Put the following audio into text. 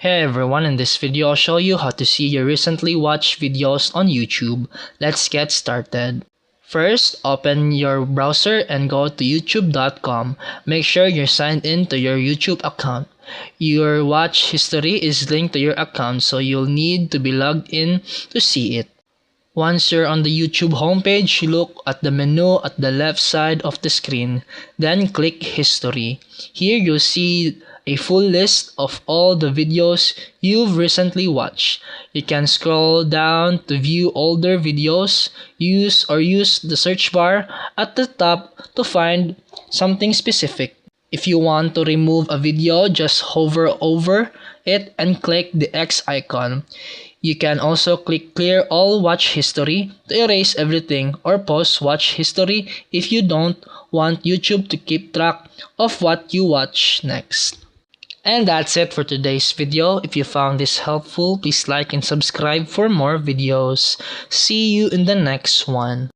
Hey everyone, in this video I'll show you how to see your recently watched videos on YouTube. Let's get started. First, open your browser and go to youtube.com. Make sure you're signed in to your YouTube account. Your watch history is linked to your account, so you'll need to be logged in to see it. Once you're on the YouTube homepage, look at the menu at the left side of the screen, then click History. Here you'll see a full list of all the videos you've recently watched. You can scroll down to view older videos, use the search bar at the top to find something specific. If you want to remove a video, just hover over it and click the X icon. You can also click Clear All Watch History to erase everything, or Pause Watch History if you don't want YouTube to keep track of what you watch next. And that's it for today's video. If you found this helpful, please like and subscribe for more videos. See you in the next one.